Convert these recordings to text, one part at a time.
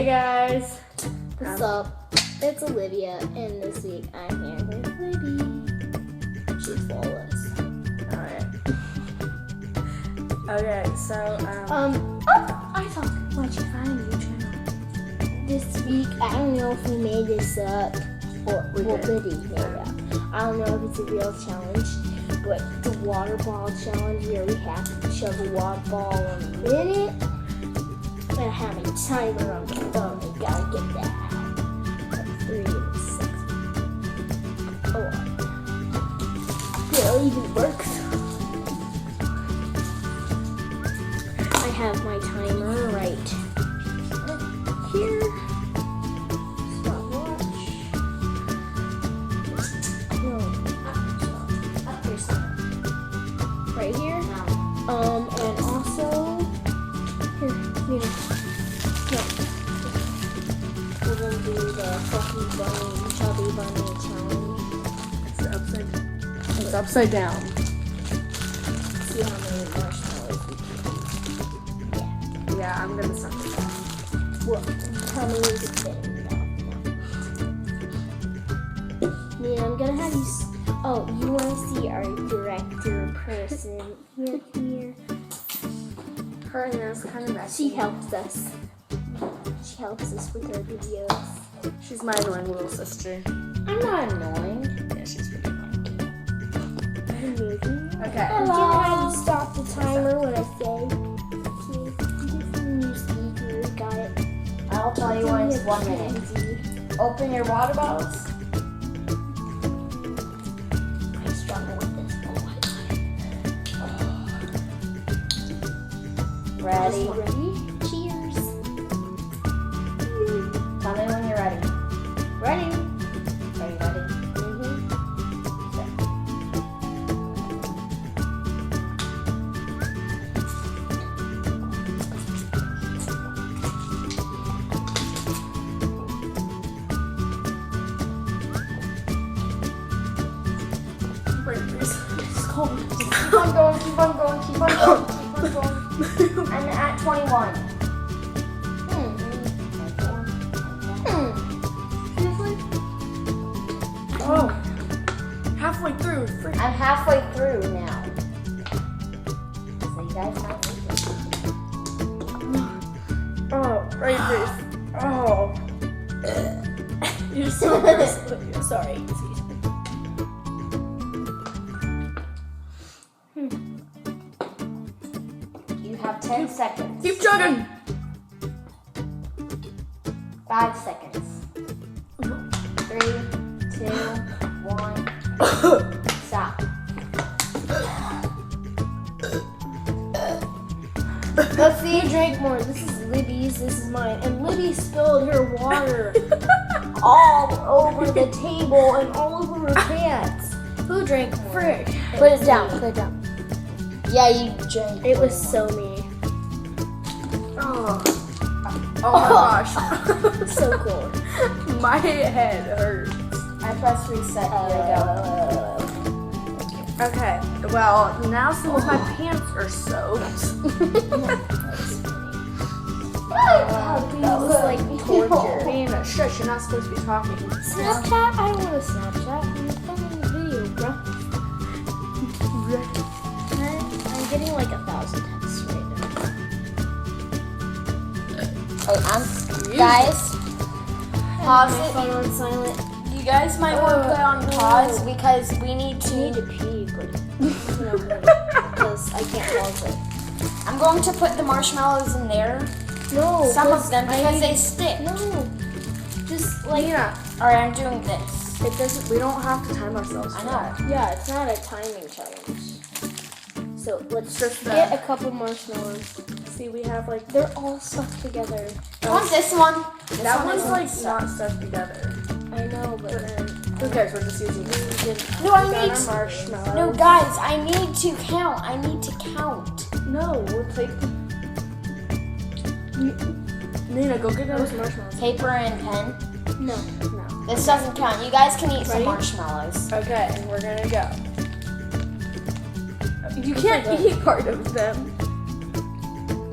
Hey guys. What's up? It's Olivia, and this week I'm here with Libby. She's flawless. Alright. Okay, so I thought what you find your channel. This week, I don't know if we made this up or Libby made it up. I don't know if it's a real challenge, but the water ball challenge where we have to shove a water ball in a minute. I have a timer on my phone. I gotta get that out. 3 seconds. Oh, it even works. I have my timer right here. Stopwatch. No, here's right here. And also here. No. We're gonna do the fluffy bunny, chubby bunny challenge. it's upside down. See how many marshmallows we can eat. Yeah, I'm gonna start with that. Well, how many we can fit in the mouth. Yeah, I'm gonna have you. Oh, you wanna see our director person? Here. Her hair is kind of messy. She helps us. She helps us with our videos. She's my annoying little sister. I'm not annoying. Yeah, she's pretty annoying. Okay. Okay. I'm gonna have you stop the timer when I say. Okay. Just new speaker. Got it. I'll tell you when it's 1 minute. Open your water bottles. I struggle with this. Oh my god. Ready? Ready? Cheers. Tell me when you're ready. Ready? Are you ready? It's cold. Keep on going, keep on going, keep on going, keep on going. I'm at 21. Seriously? Oh, halfway through. I'm halfway through now. So you guys might need it. Oh, right face. Oh. You're so gross. Sorry. You have 10 seconds. Keep chugging. 5 seconds. 3, 2, 1. Stop. Let's see you drink more. This is Libby's, this is mine. And Libby spilled her water all over the table and all over her pants. Who drank more? Frick. Put it down, put it down. Yeah, you drank. It was so mean. Oh. Oh my gosh. So cool. My head hurts. I pressed reset. Here we go. Okay, well, now since my pants are soaked. That was like torture. Nina, shush, you're not supposed to be talking. Snapchat? I don't want to Snapchat. I'm filming a video, bro. I'm getting like 1,000 texts right now. Hey, guys, pause My it. phone on silent. You guys might want to put it on pause because we need I need to. to pee, but because I can't pause it. I'm going to put the marshmallows in there. No, Some of them I because need- they stick. No, just like Nina, Alright, I'm doing this. it doesn't. We don't have to time ourselves. I for know. that. yeah, it's not a timing challenge. So let's Just get that. a couple marshmallows. See, we have like They're all stuck together. I want this one. that one's isn't like stuck. not stuck together. I know, but then Who cares? We're just using it. No, I We got need our to. marshmallows. No, guys, I need to count. I need to count. No, we'll take. Nina, go get those marshmallows. Paper and pen. no. This doesn't count. You guys can eat some Ready? marshmallows. Okay, and we're gonna go. You can't eat part of them.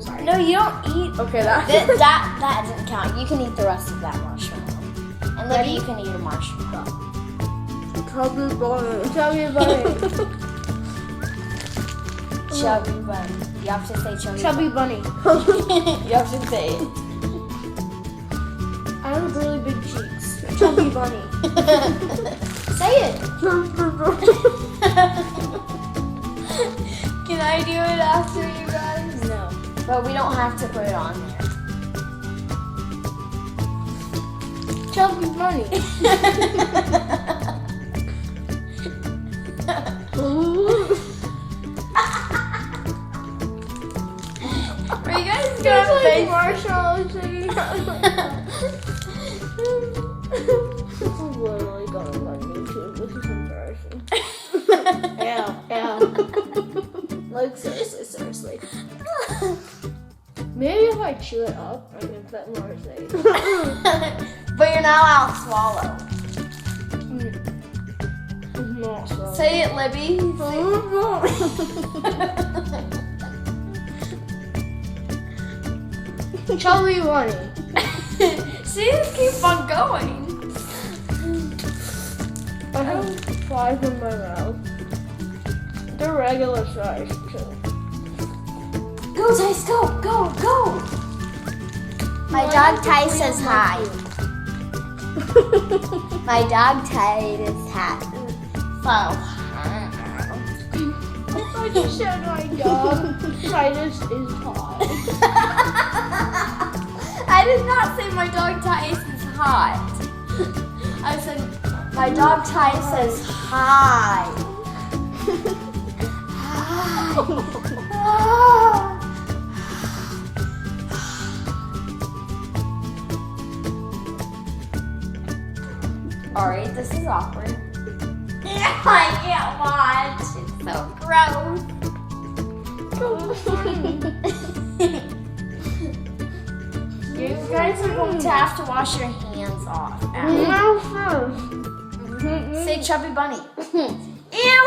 Sorry. No, you don't eat. Okay, that. That doesn't count. You can eat the rest of that marshmallow. And Libby, you can eat a marshmallow. Chubby bunny. Chubby bunny. Chubby bunny. You have to say chubby bunny. You have to say it. I have really big cheeks. Chubby bunny. Say it. Can I do it after you guys? No. But we don't have to put it on there. Chubby bunny. Are you guys gonna face marshmallows singing? This is literally going on YouTube. This is embarrassing. Ow. Like, seriously. Maybe if I chew it up, I can fit more safe. But you're not allowed to swallow. No, so. Say it, Libby. Chubby bunny. See, just keep on going. I have 5 in my mouth. They're regular size, too. Go, Tice, go. My dog Tice says hi. My dog Tice is hat. So, I just said my dog Titus is hot. I did not say my dog Tice is hot. I said my dog Tice says hi. Alright, this is awkward. I can't watch. It's so gross. You guys are going to have to wash your hands off. Say chubby bunny. Ew.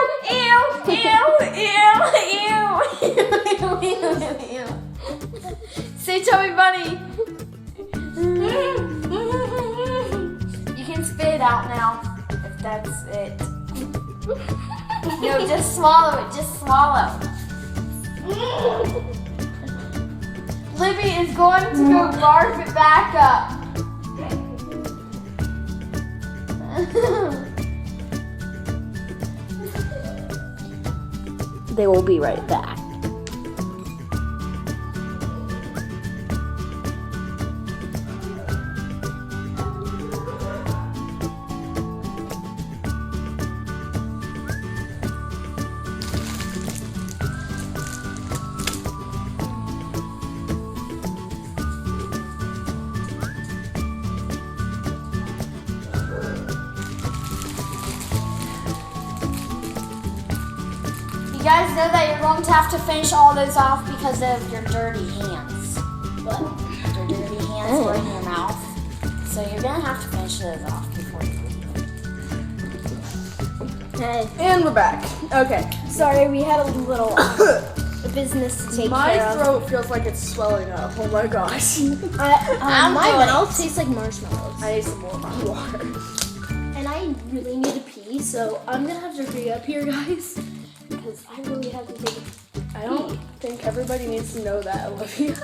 Say chubby bunny. You can spit it out now, if that's it. No, just swallow it. Just swallow. Libby is going to go barf it back up. They will be right back. You guys know that you're going to have to finish all those off because of your dirty hands. What? Your dirty hands were in your mouth. So you're going to have to finish those off before you leave. Hey. And we're back. Okay. Sorry, we had a little business to take My care of. throat feels like it's swelling up. Oh my gosh. I'm My doing mouth tastes like marshmallows. I need some more water. And I really need to pee, so I'm gonna have to hurry up here, guys. Because I really have to take a I don't think everybody needs to know that, Olivia.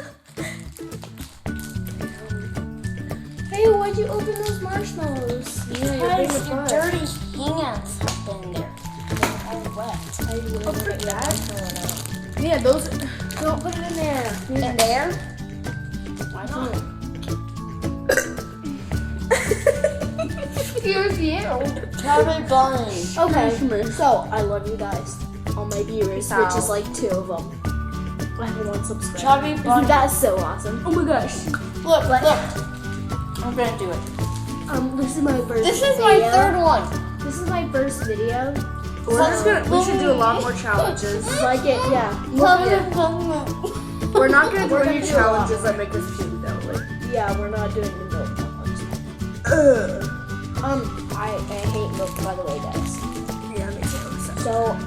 Hey, why'd you open those marshmallows? Yeah, you're being a Because your butt. dirty hands have been there. They're all wet. I really Oh, want for to that? Yeah, those. Don't put it in there. In there? Why not? Here's you. Chubby bunny. Okay, so I love you guys. All my viewers, which is like 2 of them. I have 1 subscriber. Chubby bunny. That's so awesome. Oh my gosh. Look. I'm gonna do it. This is my first This is video. my 3rd one. This is my first video. We should do a lot more challenges. Like it, yeah. We're not gonna do We're any gonna do a lot. challenges that make us puke though. Like, Yeah, we're not doing the milk challenge. I hate milk, by the way, guys. yeah, me too. So.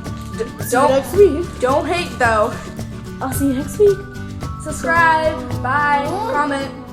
So, Don't next week. don't hate though. I'll see you next week. Subscribe. Bye. Comment.